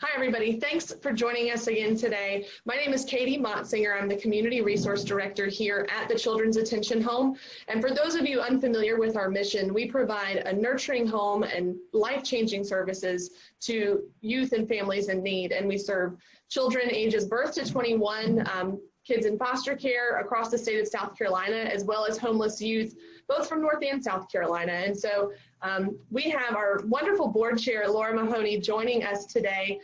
Hi, everybody. Thanks for joining us again today. My name is Katie Motzinger. I'm the Community Resource Director here at the Children's Attention Home. And for those of you unfamiliar with our mission, we provide a nurturing home and life-changing services to youth and families in need. And we serve children ages birth to 21, kids in foster care across the state of South Carolina, as well as homeless youth, both from North and South Carolina. And so we have our wonderful board chair, Laura Mahony, joining us today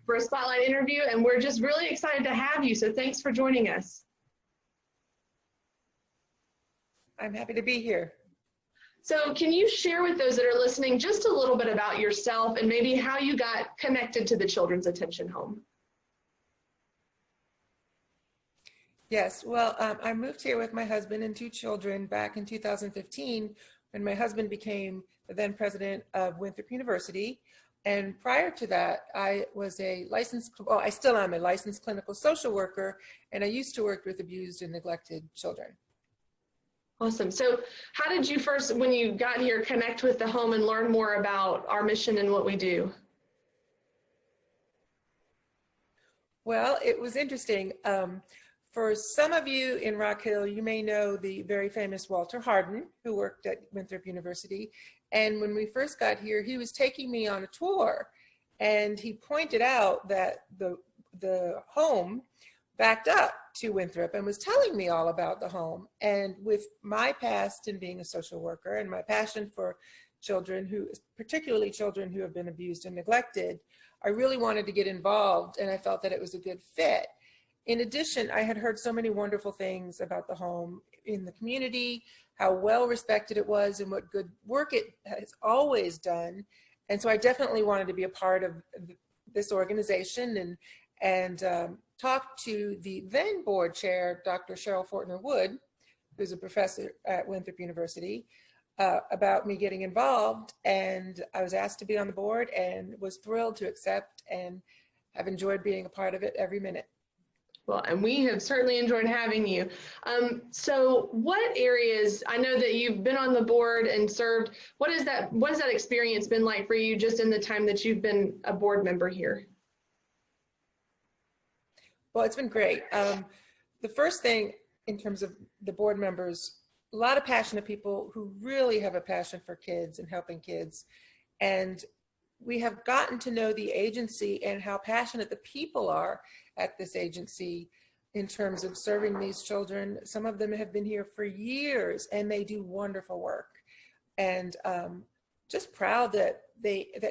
for a spotlight interview, and we're just really excited to have you. So thanks for joining us. I'm happy to be here. So can you share with those that are listening just a little bit about yourself and maybe how you got connected to the Children's Attention Home? Yes, well, I moved here with my husband and two children back in 2015 when my husband became the then president of Winthrop University. And prior to that, I was a licensed, well, I still am a licensed clinical social worker, and I used to work with abused and neglected children. Awesome. So how did you first, when you got here, connect with the home and learn more about our mission and what we do? Well, it was interesting. For some of you in Rock Hill, you may know the very famous Walter Hardin, who worked at Winthrop University. And when we first got here, he was taking me on a tour, and he pointed out that the home backed up to Winthrop and was telling me all about the home. And with my past in being a social worker and my passion for children particularly children who have been abused and neglected, I really wanted to get involved, and I felt that it was a good fit. In addition, I had heard so many wonderful things about the home in the community, how well respected it was and what good work it has always done. And so I definitely wanted to be a part of this organization and talked to the then board chair, Dr. Cheryl Fortner-Wood, who's a professor at Winthrop University, about me getting involved. And I was asked to be on the board and was thrilled to accept and have enjoyed being a part of it every minute. Well, and we have certainly enjoyed having you. So what areas, I know that you've been on the board and served, what has that experience been like for you just in the time that you've been a board member here? Well, it's been great. The first thing in terms of the board members, a lot of passionate people who really have a passion for kids and helping kids. And we have gotten to know the agency and how passionate the people are at this agency in terms of serving these children. Some of them have been here for years and they do wonderful work. And just proud that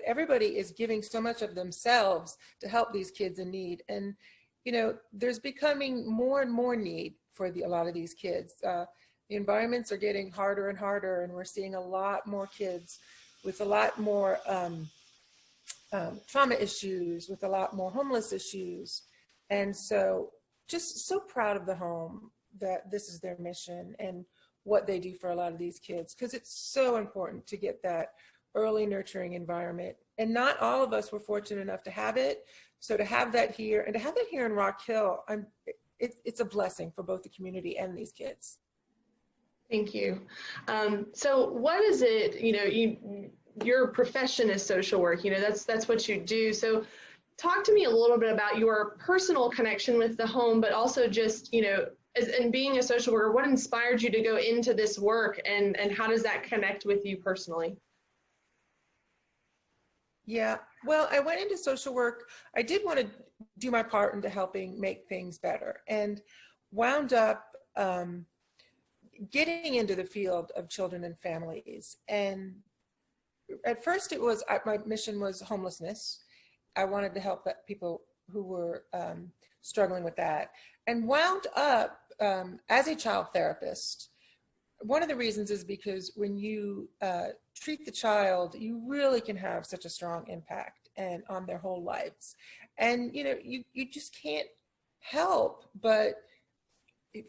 everybody is giving so much of themselves to help these kids in need. And you know, there's becoming more and more need for a lot of these kids. The environments are getting harder and harder, and we're seeing a lot more kids with a lot more trauma issues, with a lot more homeless issues. And so just so proud of the home that this is their mission and what they do for a lot of these kids, because it's so important to get that early nurturing environment. And not all of us were fortunate enough to have it. So to have that here, and to have that here in Rock Hill, it's a blessing for both the community and these kids. Thank you. So what is it, you know, your profession is social work, you know, that's what you do. So talk to me a little bit about your personal connection with the home, but also just, you know, and being a social worker, what inspired you to go into this work, and how does that connect with you personally? Yeah, well, I went into social work. I did want to do my part into helping make things better, and wound up getting into the field of children and families. And at first it was, my mission was homelessness. I wanted to help people who were struggling with that, and wound up as a child therapist. One of the reasons is because when you treat the child, you really can have such a strong impact and on their whole lives. And you know, you just can't help but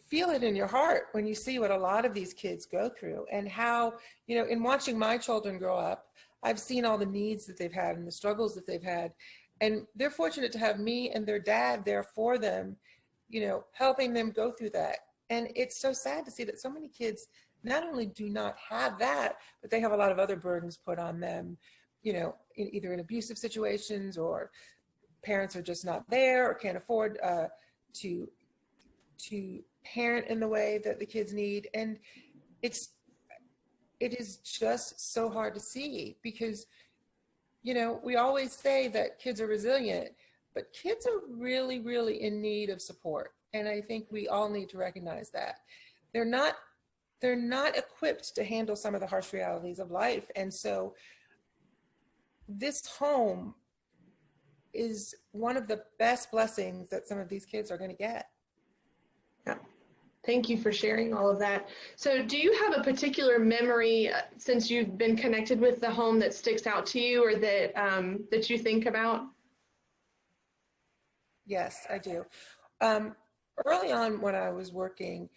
feel it in your heart when you see what a lot of these kids go through, and how, you know, in watching my children grow up, I've seen all the needs that they've had and the struggles that they've had. And they're fortunate to have me and their dad there for them, you know, helping them go through that. And it's so sad to see that so many kids not only do not have that, but they have a lot of other burdens put on them, you know, either in abusive situations or parents are just not there or can't afford to parent in the way that the kids need. And it is just so hard to see, because, you know, we always say that kids are resilient, but kids are really, really in need of support. And I think we all need to recognize that. They're not equipped to handle some of the harsh realities of life. And so this home is one of the best blessings that some of these kids are going to get. Yeah. Thank you for sharing all of that. So do you have a particular memory since you've been connected with the home that sticks out to you, or that that you think about? Yes, I do. Early on when I was working,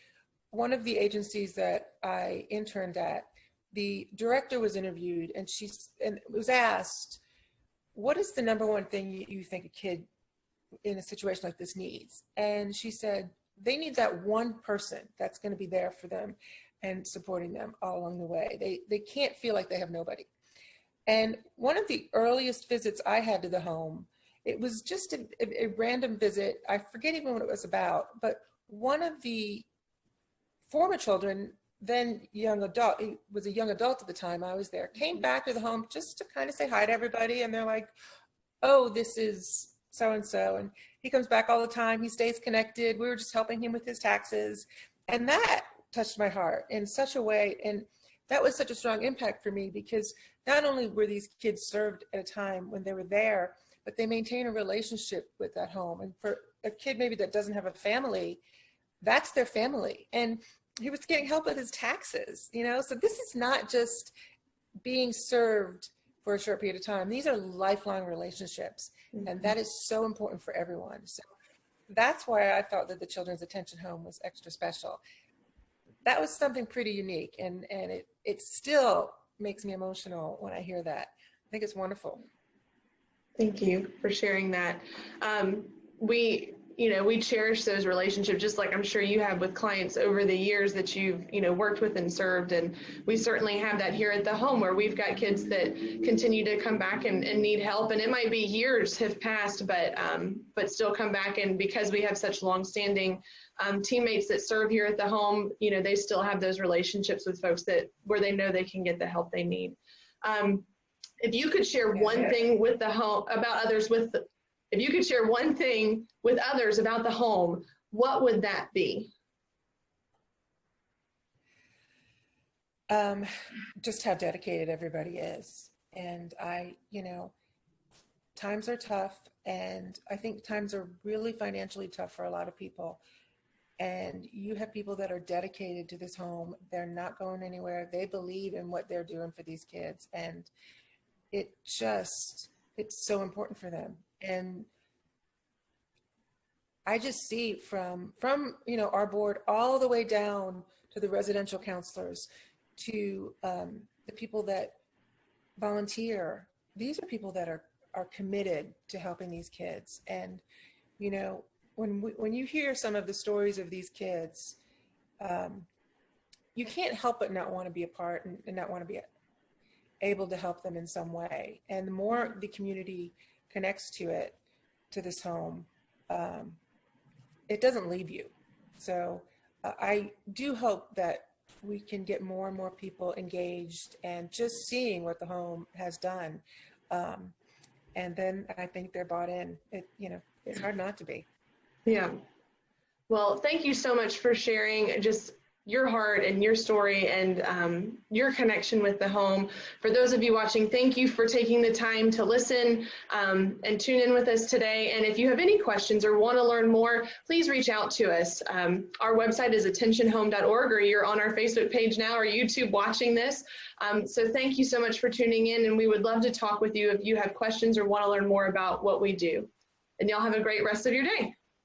one of the agencies that I interned at, the director was interviewed, and she was asked, what is the number one thing you think a kid in a situation like this needs? And she said, they need that one person that's going to be there for them and supporting them all along the way. They can't feel like they have nobody. And one of the earliest visits I had to the home, it was just a random visit. I forget even what it was about, but one of the former children, then young adult, he was a young adult at the time I was there, came back to the home just to kind of say hi to everybody. And they're like, oh, this is so-and-so. And he comes back all the time. He stays connected. We were just helping him with his taxes. And that touched my heart in such a way. And that was such a strong impact for me, because not only were these kids served at a time when they were there, but they maintain a relationship with that home. And for a kid maybe that doesn't have a family, that's their family. And he was getting help with his taxes, you know? So this is not just being served for a short period of time. These are lifelong relationships. Mm-hmm. And that is so important for everyone. So that's why I thought that the Children's Attention Home was extra special. That was something pretty unique. And it still makes me emotional when I hear that. I think it's wonderful. Thank you for sharing that. We cherish those relationships, just like I'm sure you have with clients over the years that you've, worked with and served. And we certainly have that here at the home, where we've got kids that continue to come back and need help. And it might be years have passed, but still come back. And because we have such longstanding teammates that serve here at the home, they still have those relationships with folks where they know they can get the help they need. If you could share one thing with the home about others if you could share one thing with others about the home, what would that be? Just how dedicated everybody is. And times are tough, and I think times are really financially tough for a lot of people. And you have people that are dedicated to this home. They're not going anywhere. They believe in what they're doing for these kids. And it's so important for them. And I just see from our board all the way down to the residential counselors, to the people that volunteer. These are people that are committed to helping these kids. And when you hear some of the stories of these kids, you can't help but not want to be a part and not want to be able to help them in some way. And the more the community connects to this home, it doesn't leave you. So I do hope that we can get more and more people engaged and just seeing what the home has done. And then I think they're bought in. It's hard not to be. Yeah. Well, thank you so much for sharing just your heart and your story and your connection with the home. For those of you watching, thank you for taking the time to listen and tune in with us today. And if you have any questions or want to learn more, please reach out to us. Our website is attentionhome.org, or you're on our Facebook page now or YouTube watching this. So thank you so much for tuning in, and we would love to talk with you if you have questions or want to learn more about what we do. And y'all have a great rest of your day.